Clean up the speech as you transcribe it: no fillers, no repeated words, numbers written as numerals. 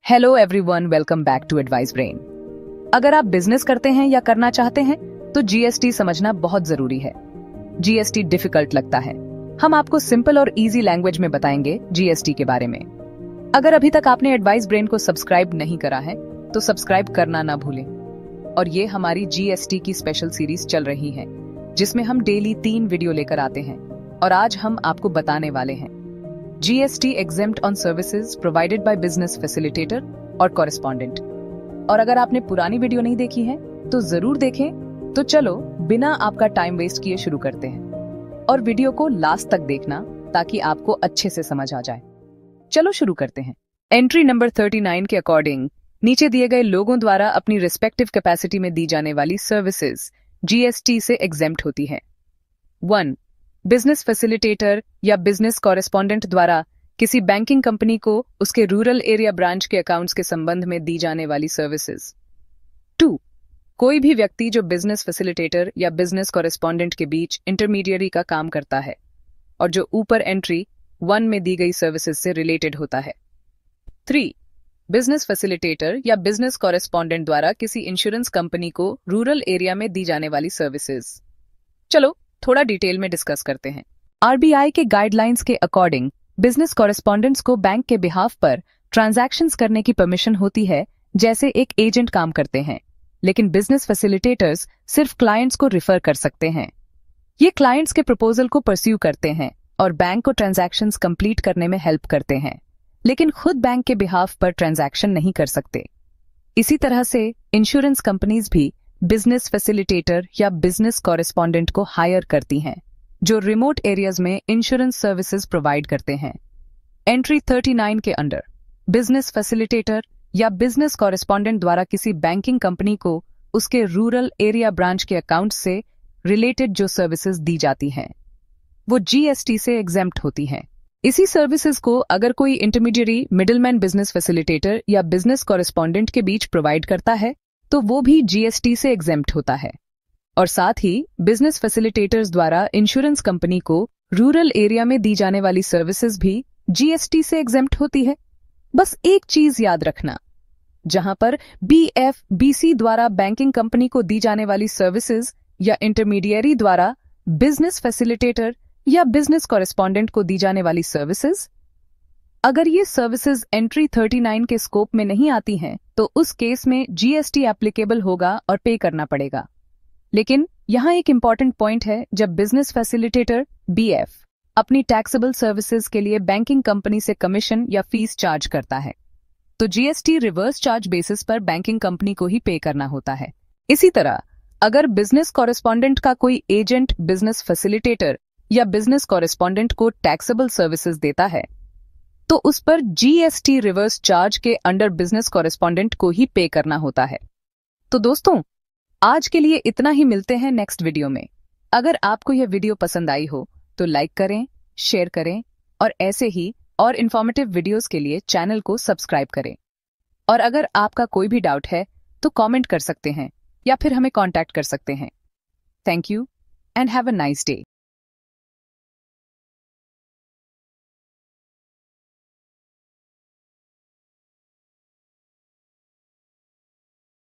Hello everyone, welcome back to advice brain. अगर आप business करते हैं या करना चाहते हैं तो जीएसटी समझना बहुत जरूरी है। जीएसटी डिफिकल्ट लगता है, हम आपको सिंपल और इजी लैंग्वेज में बताएंगे जीएसटी के बारे में। अगर अभी तक आपने एडवाइस ब्रेन को सब्सक्राइब नहीं करा है तो सब्सक्राइब करना ना भूलें। और ये हमारी जीएसटी की स्पेशल सीरीज चल रही है जिसमें हम डेली 3 वीडियो लेकर आते हैं और आज हम आपको बताने वाले हैं GST exempt on services provided by business facilitator और कॉरेस्पॉन्डेंट। और अगर आपने पुरानी वीडियो नहीं देखी है तो जरूर देखें। तो चलो बिना आपका टाइम वेस्ट किए शुरू करते हैं और वीडियो को लास्ट तक देखना ताकि आपको अच्छे से समझ आ जाए। चलो शुरू करते हैं। एंट्री नंबर 39 के अकॉर्डिंग नीचे दिए गए लोगों द्वारा अपनी रिस्पेक्टिव कैपेसिटी में दी जाने वाली सर्विसेज जीएसटी से एग्जेम्प्ट होती है। 1. बिजनेस फैसिलिटेटर या बिजनेस कॉरेस्पॉन्डेंट द्वारा किसी बैंकिंग कंपनी को उसके रूरल एरिया ब्रांच के अकाउंट्स के संबंध में दी जाने वाली सर्विसेज। 2. कोई भी व्यक्ति जो बिजनेस फैसिलिटेटर या बिजनेस कॉरेस्पॉन्डेंट के बीच इंटरमीडियरी का काम करता है और जो ऊपर एंट्री 1 में दी गई सर्विसेज से रिलेटेड होता है। 3. बिजनेस फैसिलिटेटर या बिजनेस कॉरेस्पॉन्डेंट द्वारा किसी इंश्योरेंस कंपनी को रूरल एरिया में दी जाने वाली सर्विसेज। चलो थोड़ा डिटेल में डिस्कस करते हैं। आरबीआई के गाइडलाइंस के अकॉर्डिंग बिजनेस कॉरेस्पॉन्डेंट्स को बैंक के बिहाफ पर ट्रांजैक्शंस करने की परमिशन होती है जैसे एक एजेंट काम करते हैं, लेकिन बिजनेस फैसिलिटेटर्स सिर्फ क्लाइंट्स को रिफर कर सकते हैं। ये क्लाइंट्स के प्रपोजल को परस्यू करते हैं और बैंक को ट्रांजैक्शंस कंप्लीट करने में हेल्प करते हैं, लेकिन खुद बैंक के बिहाफ पर ट्रांजैक्शन नहीं कर सकते। इसी तरह से इंश्योरेंस कंपनीज भी बिजनेस फैसिलिटेटर या बिजनेस कॉरेस्पॉन्डेंट को हायर करती हैं जो रिमोट एरियाज में इंश्योरेंस सर्विसेज प्रोवाइड करते हैं। एंट्री 39 के अंडर बिजनेस फैसिलिटेटर या बिजनेस कॉरेस्पॉन्डेंट द्वारा किसी बैंकिंग कंपनी को उसके रूरल एरिया ब्रांच के अकाउंट से रिलेटेड जो सर्विसेज दी जाती हैं वो जीएसटी से एग्जेम्प्ट होती हैं। इसी सर्विसेज को अगर कोई इंटरमीडियरी मिडिलमैन बिजनेस फैसिलिटेटर या बिजनेस कॉरेस्पॉन्डेंट के बीच प्रोवाइड करता है तो वो भी जीएसटी से एग्जेम्प्ट होता है। और साथ ही बिजनेस फैसिलिटेटर्स द्वारा इंश्योरेंस कंपनी को रूरल एरिया में दी जाने वाली सर्विसेज भी जीएसटी से एग्जेम्प्ट होती है। बस एक चीज याद रखना, जहां पर बीएफबीसी द्वारा बैंकिंग कंपनी को दी जाने वाली सर्विसेज या इंटरमीडियरी द्वारा बिजनेस फैसिलिटेटर या बिजनेस कॉरेस्पॉन्डेंट को दी जाने वाली सर्विसेज, अगर ये सर्विसेज एंट्री 39 के स्कोप में नहीं आती हैं तो उस केस में जीएसटी एप्लीकेबल होगा और पे करना पड़ेगा। लेकिन यहां एक इंपॉर्टेंट पॉइंट है, जब बिजनेस फैसिलिटेटर बीएफ अपनी टैक्सेबल सर्विसेज के लिए बैंकिंग कंपनी से कमीशन या फीस चार्ज करता है तो जीएसटी रिवर्स चार्ज बेसिस पर बैंकिंग कंपनी को ही पे करना होता है। इसी तरह अगर बिजनेस कॉरेस्पॉन्डेंट का कोई एजेंट बिजनेस फैसिलिटेटर या बिजनेस कॉरेस्पॉन्डेंट को टैक्सेबल सर्विसेज देता है तो उस पर जीएसटी रिवर्स चार्ज के अंडर बिजनेस कॉरेस्पॉन्डेंट को ही पे करना होता है। तो दोस्तों आज के लिए इतना ही, मिलते हैं नेक्स्ट वीडियो में। अगर आपको यह वीडियो पसंद आई हो तो लाइक करें, शेयर करें और ऐसे ही और इन्फॉर्मेटिव वीडियोस के लिए चैनल को सब्सक्राइब करें। और अगर आपका कोई भी डाउट है तो कमेंट कर सकते हैं या फिर हमें कांटेक्ट कर सकते हैं। Thank you and have a nice day.